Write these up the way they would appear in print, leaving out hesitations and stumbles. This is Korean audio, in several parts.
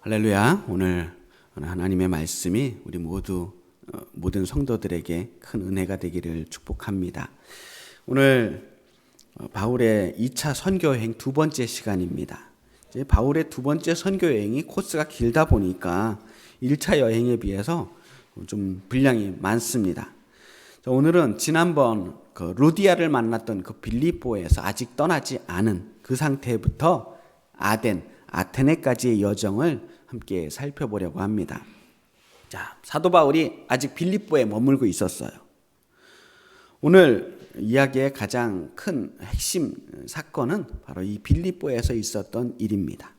할렐루야. 오늘 하나님의 말씀이 우리 모두 모든 성도들에게 큰 은혜가 되기를 축복합니다. 오늘 바울의 2차 선교여행 두 번째 시간입니다. 이제 바울의 두 번째 선교여행이 코스가 길다 보니까 1차 여행에 비해서 좀 분량이 많습니다. 오늘은 지난번 루디아를 만났던 그 빌립보에서 아직 떠나지 않은 그 상태부터 아테네까지의 여정을 함께 살펴보려고 합니다. 자, 사도 바울이 아직 빌립보에 머물고 있었어요. 오늘 이야기의 가장 큰 핵심 사건은 바로 이 빌립보에서 있었던 일입니다.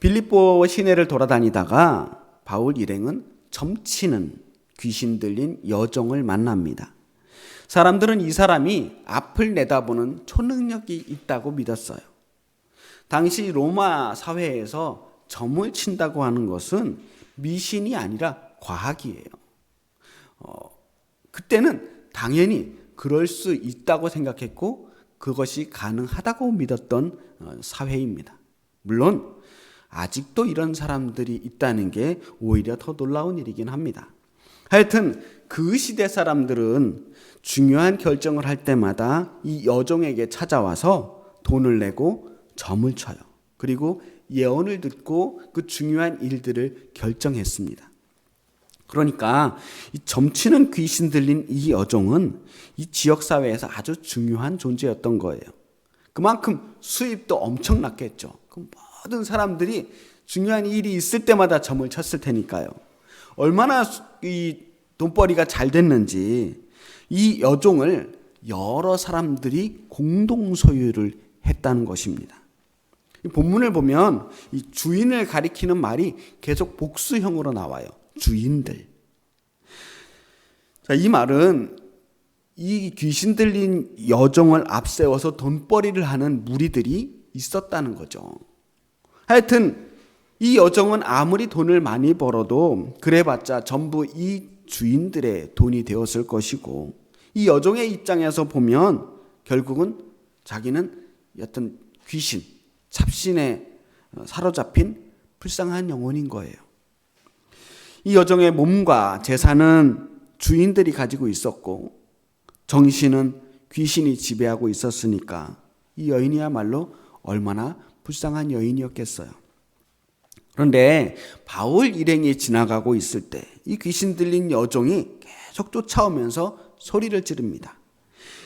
빌립보 시내를 돌아다니다가 바울 일행은 점치는 귀신 들린 여종을 만납니다. 사람들은 이 사람이 앞을 내다보는 초능력이 있다고 믿었어요. 당시 로마 사회에서 점을 친다고 하는 것은 미신이 아니라 과학이에요. 그때는 당연히 그럴 수 있다고 생각했고 그것이 가능하다고 믿었던 사회입니다. 물론 아직도 이런 사람들이 있다는 게 오히려 더 놀라운 일이긴 합니다. 하여튼 그 시대 사람들은 중요한 결정을 할 때마다 이 여종에게 찾아와서 돈을 내고 점을 쳐요. 그리고 예언을 듣고 그 중요한 일들을 결정했습니다. 그러니까 이 점치는 귀신 들린 이 여종은 이 지역사회에서 아주 중요한 존재였던 거예요. 그만큼 수입도 엄청났겠죠. 그 모든 사람들이 중요한 일이 있을 때마다 점을 쳤을 테니까요. 얼마나 이 돈벌이가 잘 됐는지 이 여종을 여러 사람들이 공동 소유를 했다는 것입니다. 이 본문을 보면 이 주인을 가리키는 말이 계속 복수형으로 나와요. 주인들. 자, 이 말은 이 귀신 들린 여종을 앞세워서 돈벌이를 하는 무리들이 있었다는 거죠. 하여튼 이 여종은 아무리 돈을 많이 벌어도 그래봤자 전부 이 주인들의 돈이 되었을 것이고 이 여종의 입장에서 보면 결국은 자기는 어떤 귀신, 잡신에 사로잡힌 불쌍한 영혼인 거예요. 이 여종의 몸과 재산은 주인들이 가지고 있었고 정신은 귀신이 지배하고 있었으니까 이 여인이야말로 얼마나 불쌍한 여인이었겠어요. 그런데 바울 일행이 지나가고 있을 때 이 귀신 들린 여종이 계속 쫓아오면서 소리를 지릅니다.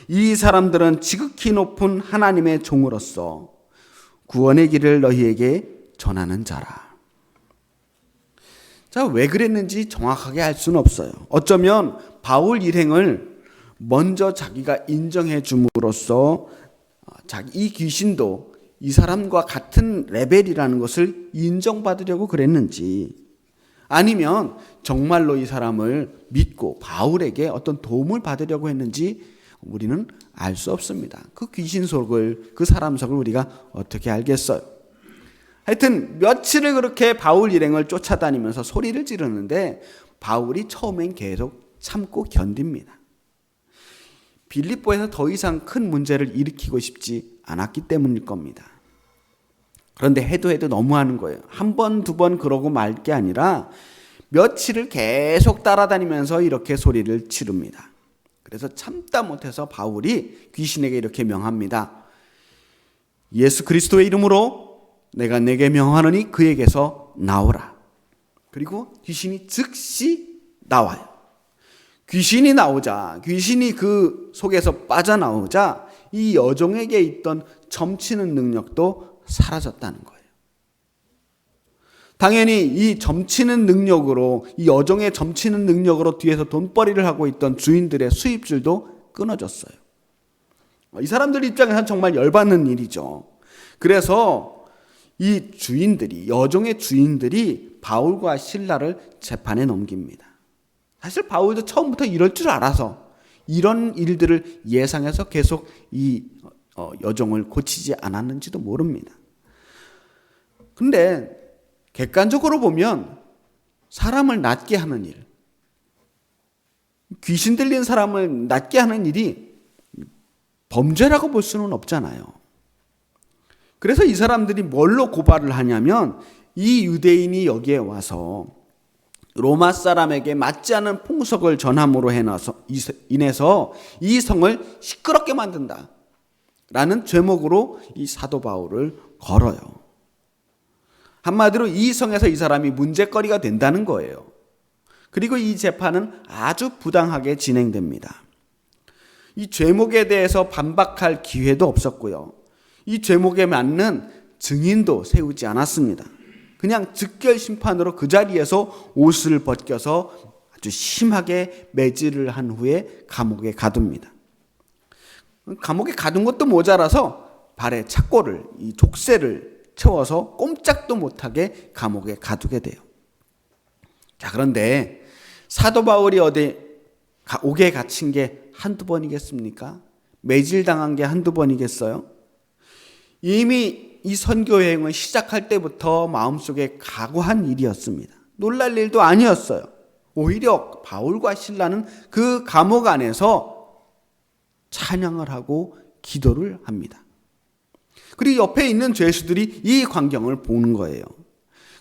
이 사람들은 지극히 높은 하나님의 종으로서 구원의 길을 너희에게 전하는 자라. 자, 왜 그랬는지 정확하게 알 수는 없어요. 어쩌면 바울 일행을 먼저 자기가 인정해 줌으로써 이 귀신도 이 사람과 같은 레벨이라는 것을 인정받으려고 그랬는지 아니면 정말로 이 사람을 믿고 바울에게 어떤 도움을 받으려고 했는지 우리는 알 수 없습니다. 그 귀신 속을, 그 사람 속을 우리가 어떻게 알겠어요? 하여튼 며칠을 그렇게 바울 일행을 쫓아다니면서 소리를 지르는데 바울이 처음엔 계속 참고 견딥니다. 빌립보에서 더 이상 큰 문제를 일으키고 싶지 않았기 때문일 겁니다. 그런데 해도 너무하는 거예요. 한 번, 두 번 그러고 말 게 아니라 며칠을 계속 따라다니면서 이렇게 소리를 지릅니다. 그래서 참다 못해서 바울이 귀신에게 이렇게 명합니다. 예수 그리스도의 이름으로 내가 내게 명하노니 그에게서 나오라. 그리고 귀신이 즉시 나와요. 귀신이 나오자, 귀신이 그 속에서 빠져나오자 이 여종에게 있던 점치는 능력도 사라졌다는 거예요. 당연히 이 점치는 능력으로, 이 여종의 점치는 능력으로 뒤에서 돈벌이를 하고 있던 주인들의 수입줄도 끊어졌어요. 이 사람들 입장에서는 정말 열받는 일이죠. 그래서 이 주인들이, 여종의 주인들이 바울과 실라를 재판에 넘깁니다. 사실 바울도 처음부터 이럴 줄 알아서 이런 일들을 예상해서 계속 이 여종을 고치지 않았는지도 모릅니다. 근데 객관적으로 보면 사람을 낫게 하는 일, 귀신 들린 사람을 낫게 하는 일이 범죄라고 볼 수는 없잖아요. 그래서 이 사람들이 뭘로 고발을 하냐면 이 유대인이 여기에 와서 로마 사람에게 맞지 않은 풍속을 전함으로 인해서 이 성을 시끄럽게 만든다 라는 제목으로 이 사도 바울을 걸어요. 한마디로 이 성에서 이 사람이 문제거리가 된다는 거예요. 그리고 이 재판은 아주 부당하게 진행됩니다. 이 죄목에 대해서 반박할 기회도 없었고요. 이 죄목에 맞는 증인도 세우지 않았습니다. 그냥 즉결 심판으로 그 자리에서 옷을 벗겨서 아주 심하게 매질을 한 후에 감옥에 가둡니다. 감옥에 가둔 것도 모자라서 발에 착고를, 이 족쇄를 채워서 꼼짝도 못하게 감옥에 가두게 돼요. 자, 그런데 사도 바울이 어디 옥에 갇힌 게 한두 번이겠습니까? 매질당한 게 한두 번이겠어요? 이미 이 선교 여행을 시작할 때부터 마음속에 각오한 일이었습니다. 놀랄 일도 아니었어요. 오히려 바울과 실라는 그 감옥 안에서 찬양을 하고 기도를 합니다. 그리고 옆에 있는 죄수들이 이 광경을 보는 거예요.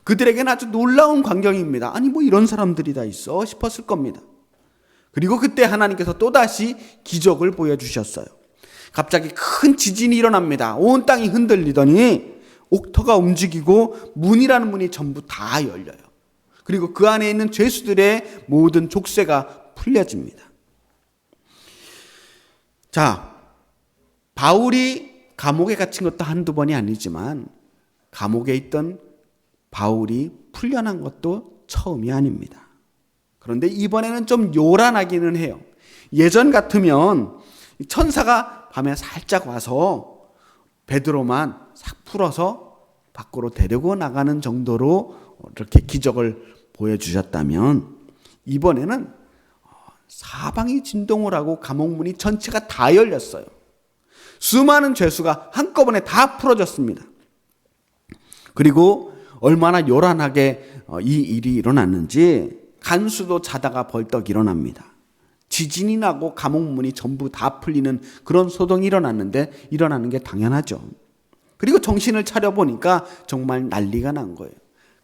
그들에게는 아주 놀라운 광경입니다. 아니, 뭐 이런 사람들이 다 있어 싶었을 겁니다. 그리고 그때 하나님께서 또다시 기적을 보여주셨어요. 갑자기 큰 지진이 일어납니다. 온 땅이 흔들리더니 옥터가 움직이고 문이라는 문이 전부 다 열려요. 그리고 그 안에 있는 죄수들의 모든 족쇄가 풀려집니다. 자, 바울이 감옥에 갇힌 것도 한두 번이 아니지만 감옥에 있던 바울이 풀려난 것도 처음이 아닙니다. 그런데 이번에는 좀 요란하기는 해요. 예전 같으면 천사가 밤에 살짝 와서 베드로만 싹 풀어서 밖으로 데리고 나가는 정도로 이렇게 기적을 보여주셨다면 이번에는 사방이 진동을 하고 감옥문이 전체가 다 열렸어요. 수많은 죄수가 한꺼번에 다 풀어졌습니다. 그리고 얼마나 요란하게 이 일이 일어났는지 간수도 자다가 벌떡 일어납니다. 지진이 나고 감옥문이 전부 다 풀리는 그런 소동이 일어났는데 일어나는 게 당연하죠. 그리고 정신을 차려보니까 정말 난리가 난 거예요.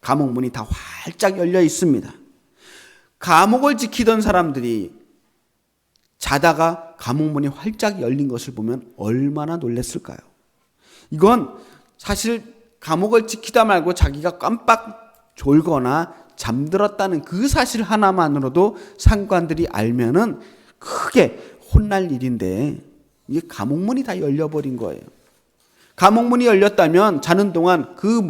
감옥문이 다 활짝 열려 있습니다. 감옥을 지키던 사람들이 자다가 감옥문이 활짝 열린 것을 보면 얼마나 놀랐을까요? 이건 사실 감옥을 지키다 말고 자기가 깜빡 졸거나 잠들었다는 그 사실 하나만으로도 상관들이 알면은 크게 혼날 일인데 이게 감옥문이 다 열려버린 거예요. 감옥문이 열렸다면 자는 동안 그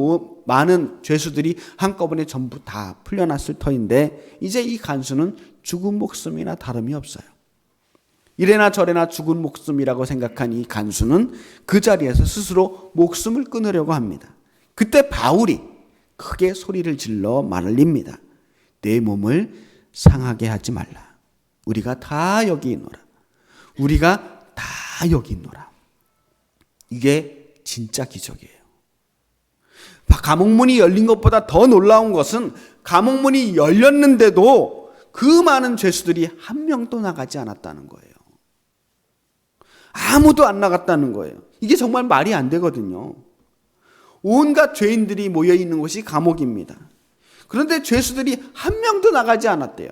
많은 죄수들이 한꺼번에 전부 다 풀려났을 터인데 이제 이 간수는 죽은 목숨이나 다름이 없어요. 이래나 저래나 죽은 목숨이라고 생각한 이 간수는 그 자리에서 스스로 목숨을 끊으려고 합니다. 그때 바울이 크게 소리를 질러 말을 립니다. 내 몸을 상하게 하지 말라. 우리가 다 여기 있노라. 우리가 다 여기 있노라. 이게 진짜 기적이에요. 감옥문이 열린 것보다 더 놀라운 것은 감옥문이 열렸는데도 그 많은 죄수들이 한 명도 나가지 않았다는 거예요. 아무도 안 나갔다는 거예요. 이게 정말 말이 안 되거든요. 온갖 죄인들이 모여 있는 곳이 감옥입니다. 그런데 죄수들이 한 명도 나가지 않았대요.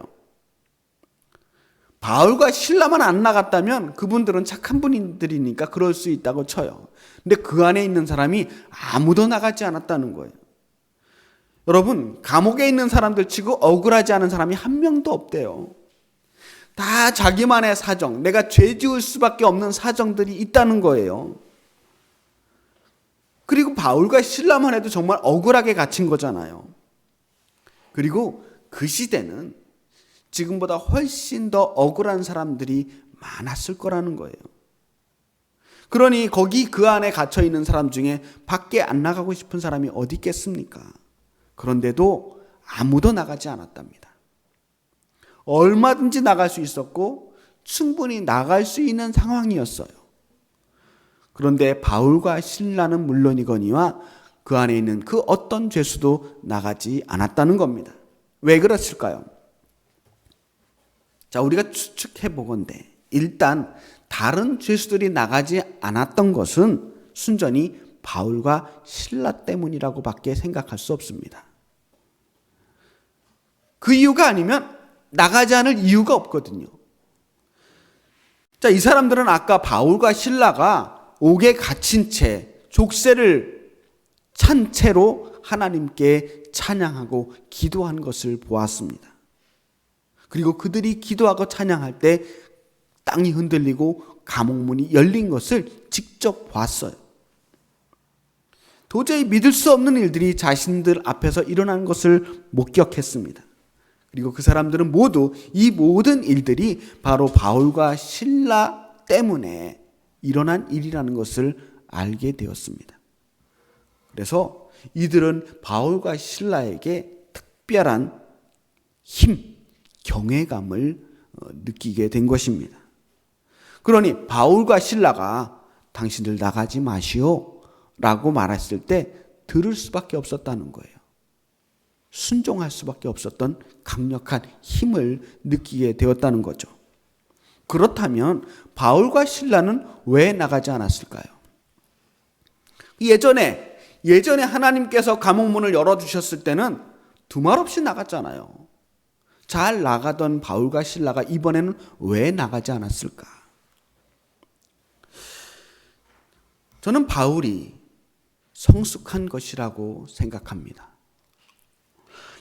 바울과 실라만 안 나갔다면 그분들은 착한 분들이니까 그럴 수 있다고 쳐요. 근데 그 안에 있는 사람이 아무도 나가지 않았다는 거예요. 여러분, 감옥에 있는 사람들 치고 억울하지 않은 사람이 한 명도 없대요. 다 자기만의 사정, 내가 죄 지을 수밖에 없는 사정들이 있다는 거예요. 그리고 바울과 실라만 해도 정말 억울하게 갇힌 거잖아요. 그리고 그 시대는 지금보다 훨씬 더 억울한 사람들이 많았을 거라는 거예요. 그러니 거기 그 안에 갇혀 있는 사람 중에 밖에 안 나가고 싶은 사람이 어디 있겠습니까? 그런데도 아무도 나가지 않았답니다. 얼마든지 나갈 수 있었고 충분히 나갈 수 있는 상황이었어요. 그런데 바울과 실라는 물론이거니와 그 안에 있는 그 어떤 죄수도 나가지 않았다는 겁니다. 왜 그랬을까요? 자, 우리가 추측해 보건대 일단 다른 죄수들이 나가지 않았던 것은 순전히 바울과 실라 때문이라고밖에 생각할 수 없습니다. 그 이유가 아니면 나가지 않을 이유가 없거든요. 자, 이 사람들은 아까 바울과 실라가 옥에 갇힌 채 족쇄를 찬 채로 하나님께 찬양하고 기도한 것을 보았습니다. 그리고 그들이 기도하고 찬양할 때 땅이 흔들리고 감옥문이 열린 것을 직접 봤어요. 도저히 믿을 수 없는 일들이 자신들 앞에서 일어난 것을 목격했습니다. 그리고 그 사람들은 모두 이 모든 일들이 바로 바울과 실라 때문에 일어난 일이라는 것을 알게 되었습니다. 그래서 이들은 바울과 실라에게 특별한 힘, 경외감을 느끼게 된 것입니다. 그러니 바울과 실라가 당신들 나가지 마시오 라고 말했을 때 들을 수밖에 없었다는 거예요. 순종할 수밖에 없었던 강력한 힘을 느끼게 되었다는 거죠. 그렇다면 바울과 실라는 왜 나가지 않았을까요? 예전에 하나님께서 감옥문을 열어주셨을 때는 두말 없이 나갔잖아요. 잘 나가던 바울과 실라가 이번에는 왜 나가지 않았을까? 저는 바울이 성숙한 것이라고 생각합니다.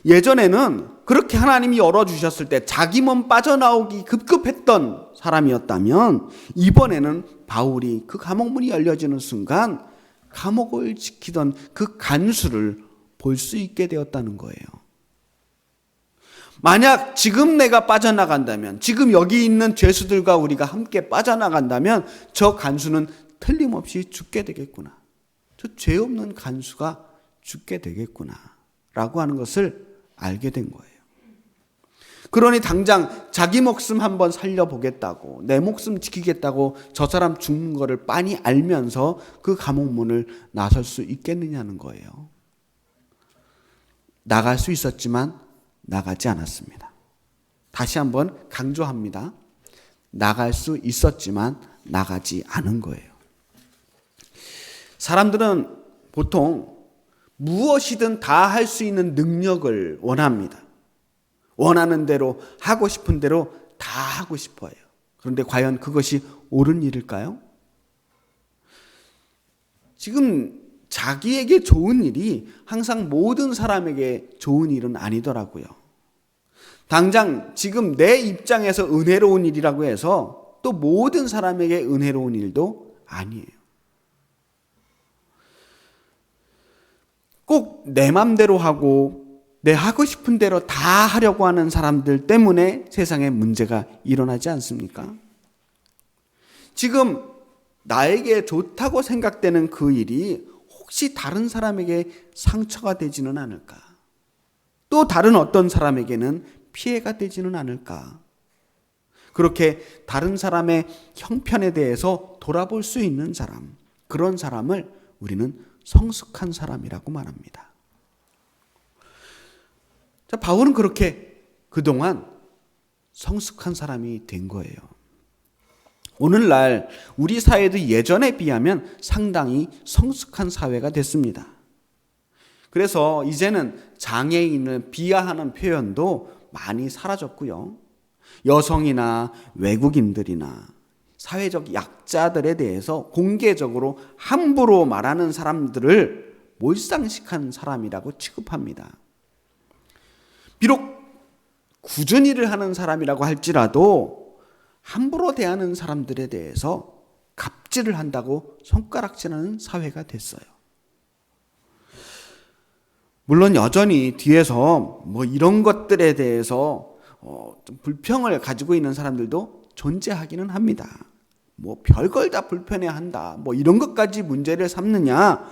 예전에는 그렇게 하나님이 열어주셨을 때 자기 몸 빠져나오기 급급했던 사람이었다면 이번에는 바울이 그 감옥문이 열려지는 순간 감옥을 지키던 그 간수를 볼 수 있게 되었다는 거예요. 만약 지금 내가 빠져나간다면, 지금 여기 있는 죄수들과 우리가 함께 빠져나간다면 저 간수는 틀림없이 죽게 되겠구나. 저 죄 없는 간수가 죽게 되겠구나 라고 하는 것을 알게 된 거예요. 그러니 당장 자기 목숨 한번 살려보겠다고, 내 목숨 지키겠다고 저 사람 죽는 거를 빤히 알면서 그 감옥문을 나설 수 있겠느냐는 거예요. 나갈 수 있었지만 나가지 않았습니다. 다시 한번 강조합니다. 나갈 수 있었지만 나가지 않은 거예요. 사람들은 보통 무엇이든 다 할 수 있는 능력을 원합니다. 원하는 대로, 하고 싶은 대로 다 하고 싶어요. 그런데 과연 그것이 옳은 일일까요? 지금 자기에게 좋은 일이 항상 모든 사람에게 좋은 일은 아니더라고요. 당장 지금 내 입장에서 은혜로운 일이라고 해서 또 모든 사람에게 은혜로운 일도 아니에요. 꼭 내 맘대로 하고 내 하고 싶은 대로 다 하려고 하는 사람들 때문에 세상에 문제가 일어나지 않습니까? 지금 나에게 좋다고 생각되는 그 일이 혹시 다른 사람에게 상처가 되지는 않을까? 또 다른 어떤 사람에게는 피해가 되지는 않을까? 그렇게 다른 사람의 형편에 대해서 돌아볼 수 있는 사람, 그런 사람을 우리는 성숙한 사람이라고 말합니다. 자, 바울은 그렇게 그동안 성숙한 사람이 된 거예요. 오늘날 우리 사회도 예전에 비하면 상당히 성숙한 사회가 됐습니다. 그래서 이제는 장애인을 비하하는 표현도 많이 사라졌고요. 여성이나 외국인들이나 사회적 약자들에 대해서 공개적으로 함부로 말하는 사람들을 몰상식한 사람이라고 취급합니다. 비록 굳은 일을 하는 사람이라고 할지라도 함부로 대하는 사람들에 대해서 갑질을 한다고 손가락질하는 사회가 됐어요. 물론 여전히 뒤에서 뭐 이런 것들에 대해서 좀 불평을 가지고 있는 사람들도 존재하기는 합니다. 뭐 별걸 다 불편해한다, 뭐 이런 것까지 문제를 삼느냐,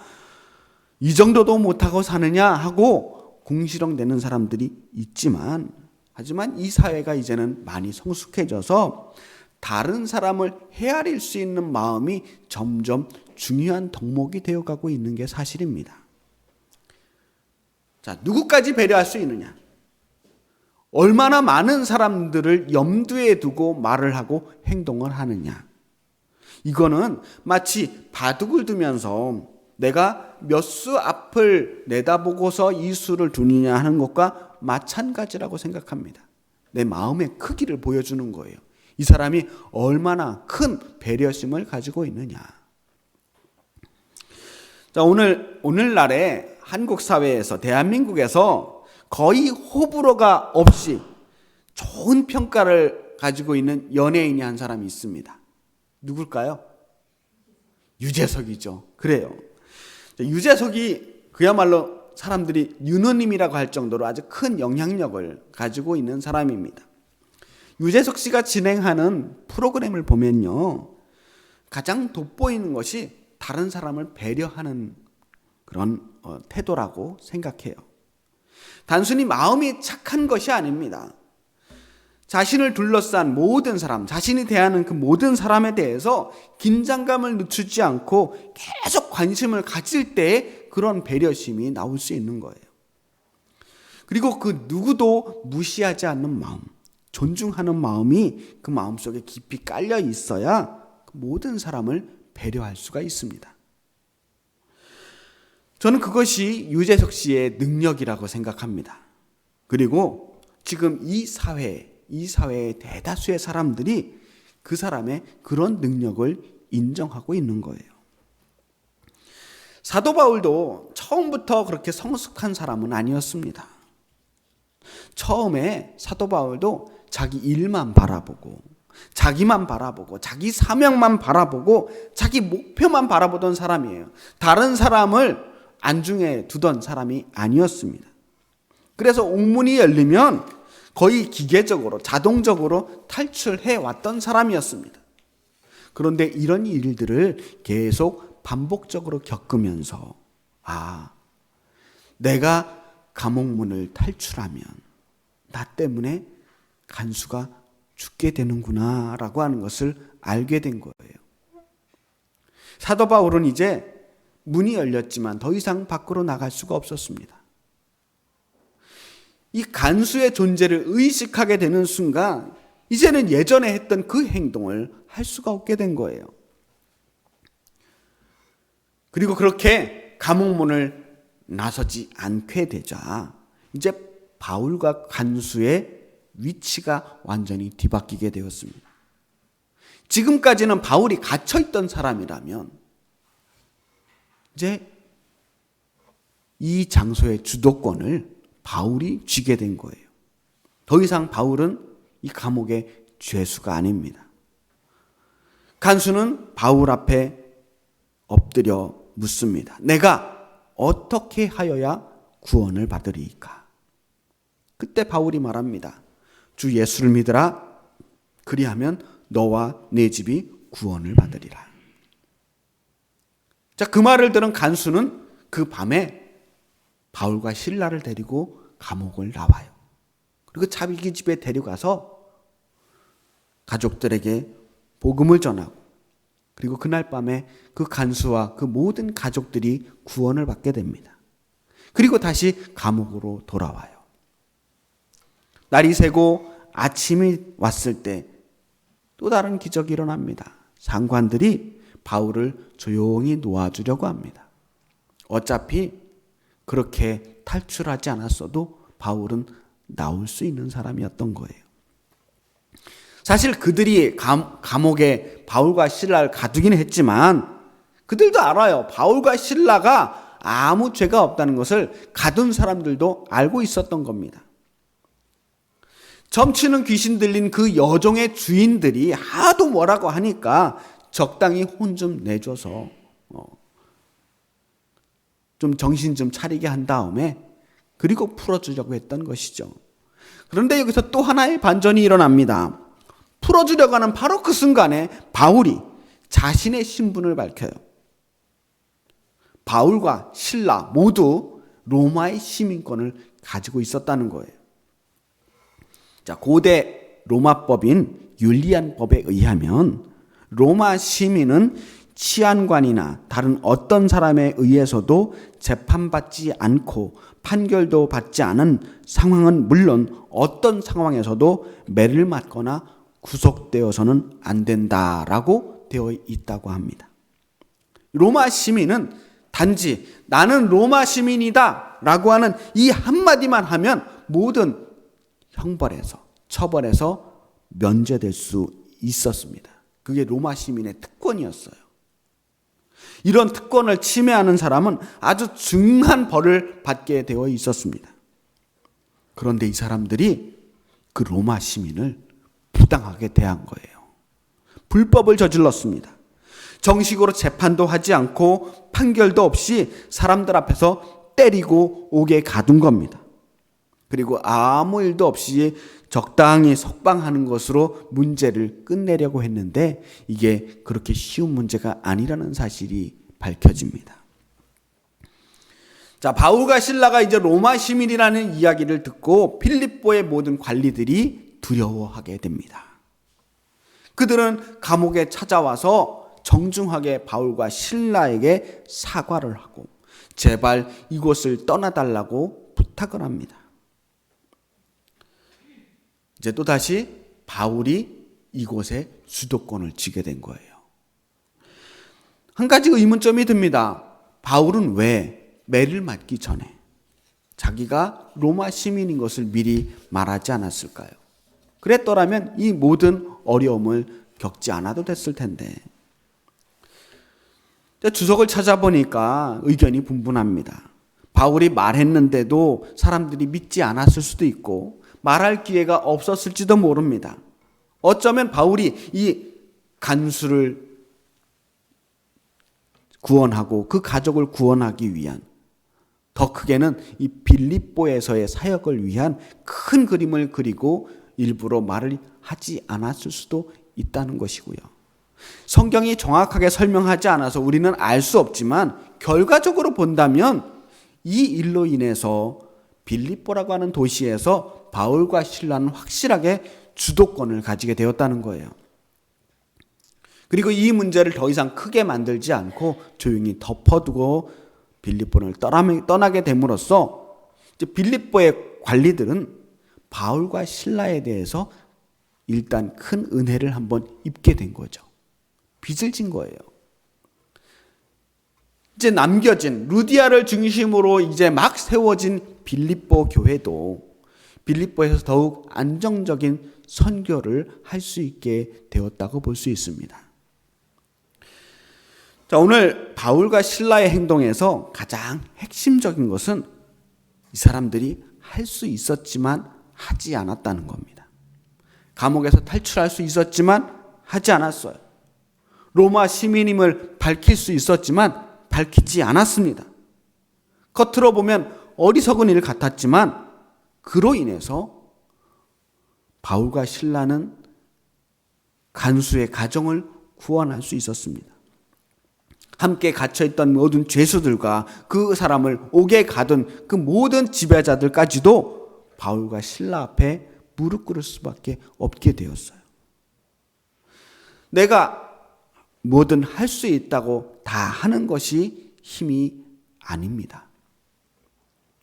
이 정도도 못하고 사느냐 하고 궁시렁대는 사람들이 있지만, 하지만 이 사회가 이제는 많이 성숙해져서 다른 사람을 헤아릴 수 있는 마음이 점점 중요한 덕목이 되어가고 있는 게 사실입니다. 자, 누구까지 배려할 수 있느냐? 얼마나 많은 사람들을 염두에 두고 말을 하고 행동을 하느냐? 이거는 마치 바둑을 두면서 내가 몇 수 앞을 내다보고서 이 수를 두느냐 하는 것과 마찬가지라고 생각합니다. 내 마음의 크기를 보여주는 거예요. 이 사람이 얼마나 큰 배려심을 가지고 있느냐. 자, 오늘날의 한국 사회에서, 대한민국에서 거의 호불호가 없이 좋은 평가를 가지고 있는 연예인이 한 사람이 있습니다. 누굴까요? 유재석이죠. 그래요. 유재석이 그야말로 사람들이 윤호님이라고 할 정도로 아주 큰 영향력을 가지고 있는 사람입니다. 유재석 씨가 진행하는 프로그램을 보면요, 가장 돋보이는 것이 다른 사람을 배려하는 그런 태도라고 생각해요. 단순히 마음이 착한 것이 아닙니다. 자신을 둘러싼 모든 사람, 자신이 대하는 그 모든 사람에 대해서 긴장감을 늦추지 않고 계속 관심을 가질 때 그런 배려심이 나올 수 있는 거예요. 그리고 그 누구도 무시하지 않는 마음, 존중하는 마음이 그 마음속에 깊이 깔려 있어야 모든 사람을 배려할 수가 있습니다. 저는 그것이 유재석 씨의 능력이라고 생각합니다. 그리고 지금 이 사회의 대다수의 사람들이 그 사람의 그런 능력을 인정하고 있는 거예요. 사도 바울도 처음부터 그렇게 성숙한 사람은 아니었습니다. 처음에 사도 바울도 자기 일만 바라보고, 자기만 바라보고, 자기 사명만 바라보고, 자기 목표만 바라보던 사람이에요. 다른 사람을 안중에 두던 사람이 아니었습니다. 그래서 옥문이 열리면 거의 기계적으로, 자동적으로 탈출해 왔던 사람이었습니다. 그런데 이런 일들을 계속 반복적으로 겪으면서, 내가 감옥문을 탈출하면 나 때문에 간수가 죽게 되는구나 라고 하는 것을 알게 된 거예요. 사도 바울은 이제 문이 열렸지만 더 이상 밖으로 나갈 수가 없었습니다. 이 간수의 존재를 의식하게 되는 순간 이제는 예전에 했던 그 행동을 할 수가 없게 된 거예요. 그리고 그렇게 감옥문을 나서지 않게 되자 이제 바울과 간수의 위치가 완전히 뒤바뀌게 되었습니다. 지금까지는 바울이 갇혀있던 사람이라면 이제 이 장소의 주도권을 바울이 쥐게 된 거예요. 더 이상 바울은 이 감옥의 죄수가 아닙니다. 간수는 바울 앞에 엎드려 묻습니다. 내가 어떻게 하여야 구원을 받으리이까? 그때 바울이 말합니다. 주 예수를 믿으라. 그리하면 너와 내 집이 구원을 받으리라. 자, 그 말을 들은 간수는 그 밤에 바울과 실라를 데리고 감옥을 나와요. 그리고 자기 집에 데려가서 가족들에게 복음을 전하고, 그리고 그날 밤에 그 간수와 그 모든 가족들이 구원을 받게 됩니다. 그리고 다시 감옥으로 돌아와요. 날이 새고 아침이 왔을 때 또 다른 기적이 일어납니다. 상관들이 바울을 조용히 놓아주려고 합니다. 어차피 그렇게 탈출하지 않았어도 바울은 나올 수 있는 사람이었던 거예요. 사실 그들이 감옥에 바울과 실라를 가두기는 했지만 그들도 알아요. 바울과 실라가 아무 죄가 없다는 것을 가둔 사람들도 알고 있었던 겁니다. 점치는 귀신 들린 그 여종의 주인들이 하도 뭐라고 하니까 적당히 혼 좀 내줘서 좀 정신 좀 차리게 한 다음에 그리고 풀어주려고 했던 것이죠. 그런데 여기서 또 하나의 반전이 일어납니다. 풀어주려고 하는 바로 그 순간에 바울이 자신의 신분을 밝혀요. 바울과 실라 모두 로마의 시민권을 가지고 있었다는 거예요. 자, 고대 로마법인 율리안법에 의하면 로마 시민은 치안관이나 다른 어떤 사람에 의해서도 재판받지 않고 판결도 받지 않은 상황은 물론 어떤 상황에서도 매를 맞거나 구속되어서는 안 된다라고 되어 있다고 합니다. 로마 시민은 단지 나는 로마 시민이다 라고 하는 이 한마디만 하면 모든 형벌에서, 처벌에서 면제될 수 있었습니다. 그게 로마 시민의 특권이었어요. 이런 특권을 침해하는 사람은 아주 중한 벌을 받게 되어 있었습니다. 그런데 이 사람들이 그 로마 시민을 부당하게 대한 거예요. 불법을 저질렀습니다. 정식으로 재판도 하지 않고 판결도 없이 사람들 앞에서 때리고 옥에 가둔 겁니다. 그리고 아무 일도 없이 적당히 석방하는 것으로 문제를 끝내려고 했는데 이게 그렇게 쉬운 문제가 아니라는 사실이 밝혀집니다. 자, 바울과 실라가 이제 로마 시민이라는 이야기를 듣고 필립보의 모든 관리들이 두려워하게 됩니다. 그들은 감옥에 찾아와서 정중하게 바울과 실라에게 사과를 하고 제발 이곳을 떠나달라고 부탁을 합니다. 이제 또다시 바울이 이곳에 주도권을 쥐게 된 거예요. 한 가지 의문점이 듭니다. 바울은 왜 매를 맞기 전에 자기가 로마 시민인 것을 미리 말하지 않았을까요? 그랬더라면 이 모든 어려움을 겪지 않아도 됐을 텐데. 주석을 찾아보니까 의견이 분분합니다. 바울이 말했는데도 사람들이 믿지 않았을 수도 있고 말할 기회가 없었을지도 모릅니다. 어쩌면 바울이 이 간수를 구원하고 그 가족을 구원하기 위한, 더 크게는 이 빌립보에서의 사역을 위한 큰 그림을 그리고 일부러 말을 하지 않았을 수도 있다는 것이고요. 성경이 정확하게 설명하지 않아서 우리는 알 수 없지만 결과적으로 본다면 이 일로 인해서 빌립보라고 하는 도시에서 바울과 실라는 확실하게 주도권을 가지게 되었다는 거예요. 그리고 이 문제를 더 이상 크게 만들지 않고 조용히 덮어두고 빌립보를 떠나게 됨으로써 이제 빌립보의 관리들은 바울과 실라에 대해서 일단 큰 은혜를 한번 입게 된 거죠. 빚을 진 거예요. 이제 남겨진 루디아를 중심으로 이제 막 세워진 빌립보 교회도 빌립보에서 더욱 안정적인 선교를 할 수 있게 되었다고 볼 수 있습니다. 자, 오늘 바울과 실라의 행동에서 가장 핵심적인 것은 이 사람들이 할 수 있었지만 하지 않았다는 겁니다. 감옥에서 탈출할 수 있었지만 하지 않았어요. 로마 시민임을 밝힐 수 있었지만 밝히지 않았습니다. 겉으로 보면 어리석은 일 같았지만 그로 인해서 바울과 실라는 간수의 가정을 구원할 수 있었습니다. 함께 갇혀있던 모든 죄수들과 그 사람을 옥에 가둔 그 모든 지배자들까지도 바울과 실라 앞에 무릎 꿇을 수밖에 없게 되었어요. 내가 뭐든 할 수 있다고 다 하는 것이 힘이 아닙니다.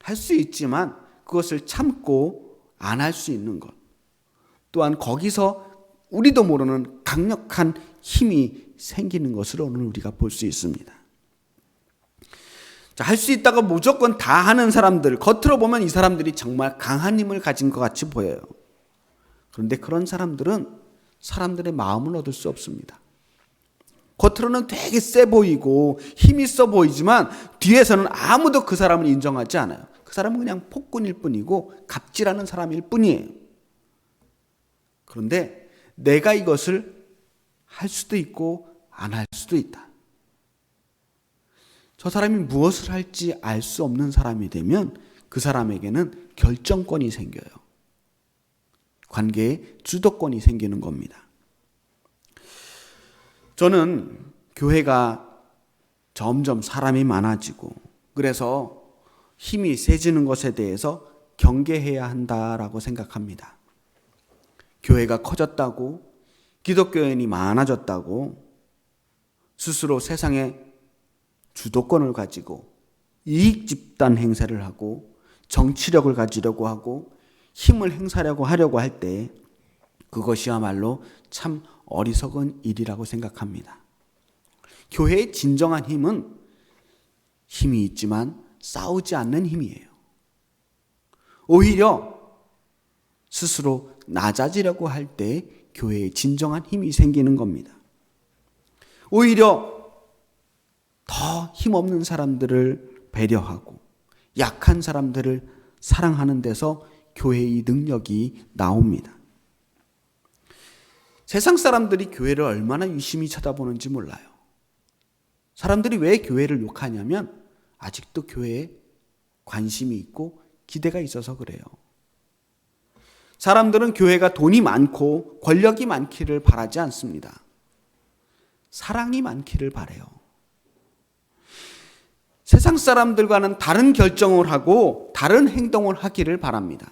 할 수 있지만 그것을 참고 안 할 수 있는 것. 또한 거기서 우리도 모르는 강력한 힘이 생기는 것으로 오늘 우리가 볼 수 있습니다. 할 수 있다고 무조건 다 하는 사람들, 겉으로 보면 이 사람들이 정말 강한 힘을 가진 것 같이 보여요. 그런데 그런 사람들은 사람들의 마음을 얻을 수 없습니다. 겉으로는 되게 세 보이고 힘 있어 보이지만 뒤에서는 아무도 그 사람을 인정하지 않아요. 그 사람은 그냥 폭군일 뿐이고 갑질하는 사람일 뿐이에요. 그런데 내가 이것을 할 수도 있고 안 할 수도 있다. 저 사람이 무엇을 할지 알 수 없는 사람이 되면 그 사람에게는 결정권이 생겨요. 관계에 주도권이 생기는 겁니다. 저는 교회가 점점 사람이 많아지고 그래서 힘이 세지는 것에 대해서 경계해야 한다라고 생각합니다. 교회가 커졌다고, 기독교인이 많아졌다고 스스로 세상에 주도권을 가지고 이익 집단 행세를 하고 정치력을 가지려고 하고 힘을 행사하려고 할 때 그것이야말로 참 어리석은 일이라고 생각합니다. 교회의 진정한 힘은 힘이 있지만 싸우지 않는 힘이에요. 오히려 스스로 낮아지려고 할 때 교회에 진정한 힘이 생기는 겁니다. 오히려 더 힘없는 사람들을 배려하고 약한 사람들을 사랑하는 데서 교회의 능력이 나옵니다. 세상 사람들이 교회를 얼마나 유심히 쳐다보는지 몰라요. 사람들이 왜 교회를 욕하냐면 아직도 교회에 관심이 있고 기대가 있어서 그래요. 사람들은 교회가 돈이 많고 권력이 많기를 바라지 않습니다. 사랑이 많기를 바라요. 세상 사람들과는 다른 결정을 하고 다른 행동을 하기를 바랍니다.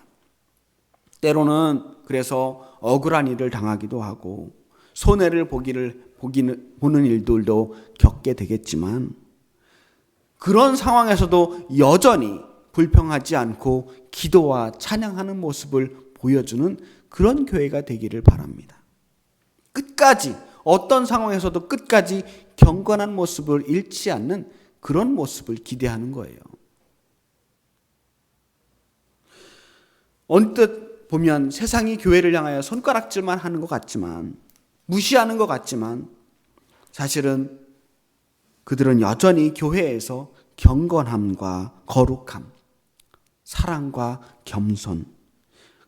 때로는 그래서 억울한 일을 당하기도 하고 손해를 보는 일들도 겪게 되겠지만 그런 상황에서도 여전히 불평하지 않고 기도와 찬양하는 모습을 보여주는 그런 교회가 되기를 바랍니다. 끝까지 어떤 상황에서도 끝까지 경건한 모습을 잃지 않는 그런 모습을 기대하는 거예요. 언뜻 보면 세상이 교회를 향하여 손가락질만 하는 것 같지만 무시하는 것 같지만 사실은 그들은 여전히 교회에서 경건함과 거룩함, 사랑과 겸손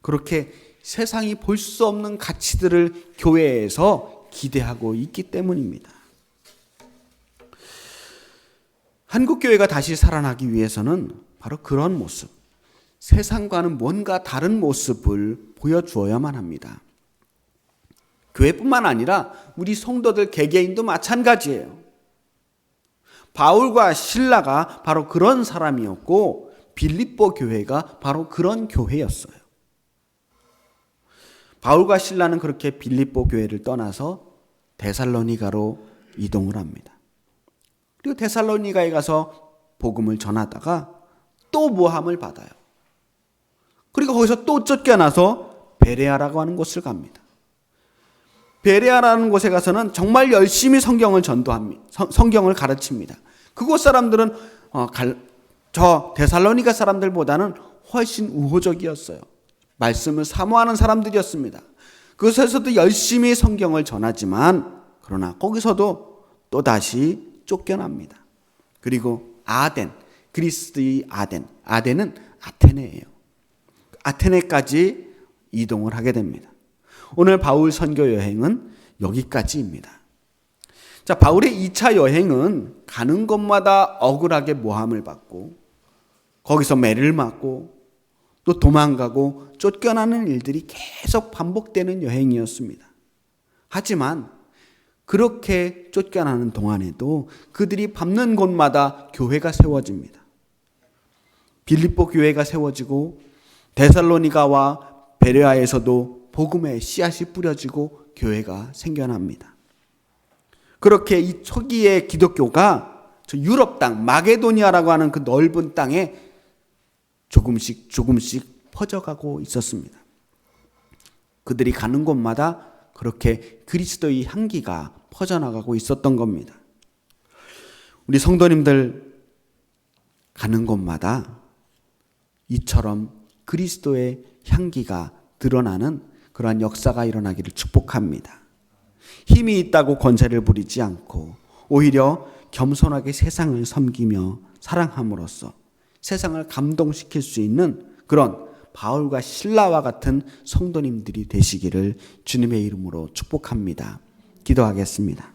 그렇게 세상이 볼 수 없는 가치들을 교회에서 기대하고 있기 때문입니다. 한국교회가 다시 살아나기 위해서는 바로 그런 모습, 세상과는 뭔가 다른 모습을 보여주어야만 합니다. 교회뿐만 아니라 우리 성도들 개개인도 마찬가지예요. 바울과 실라가 바로 그런 사람이었고 빌립보 교회가 바로 그런 교회였어요. 바울과 실라는 그렇게 빌립보 교회를 떠나서 데살로니가로 이동을 합니다. 그리고 데살로니가에 가서 복음을 전하다가 또 모함을 받아요. 그리고 거기서 또 쫓겨나서 베레아라고 하는 곳을 갑니다. 베레아라는 곳에 가서는 정말 열심히 성경을 전도합니다. 성경을 가르칩니다. 그곳 사람들은 저 데살로니가 사람들보다는 훨씬 우호적이었어요. 말씀을 사모하는 사람들이었습니다. 그곳에서도 열심히 성경을 전하지만 그러나 거기서도 또다시 쫓겨납니다. 그리고 아덴, 그리스의 아덴은 아테네예요. 아테네까지 이동을 하게 됩니다. 오늘 바울 선교 여행은 여기까지입니다. 자, 바울의 2차 여행은 가는 곳마다 억울하게 모함을 받고 거기서 매를 맞고 또 도망가고 쫓겨나는 일들이 계속 반복되는 여행이었습니다. 하지만 그렇게 쫓겨나는 동안에도 그들이 밟는 곳마다 교회가 세워집니다. 빌립보 교회가 세워지고 데살로니가와 베레아에서도 복음의 씨앗이 뿌려지고 교회가 생겨납니다. 그렇게 이 초기의 기독교가 저 유럽 땅 마게도니아라고 하는 그 넓은 땅에 조금씩 퍼져가고 있었습니다. 그들이 가는 곳마다 그렇게 그리스도의 향기가 퍼져나가고 있었던 겁니다. 우리 성도님들 가는 곳마다 이처럼 그리스도의 향기가 드러나는 그러한 역사가 일어나기를 축복합니다. 힘이 있다고 권세를 부리지 않고 오히려 겸손하게 세상을 섬기며 사랑함으로써 세상을 감동시킬 수 있는 그런 바울과 실라와 같은 성도님들이 되시기를 주님의 이름으로 축복합니다. 기도하겠습니다.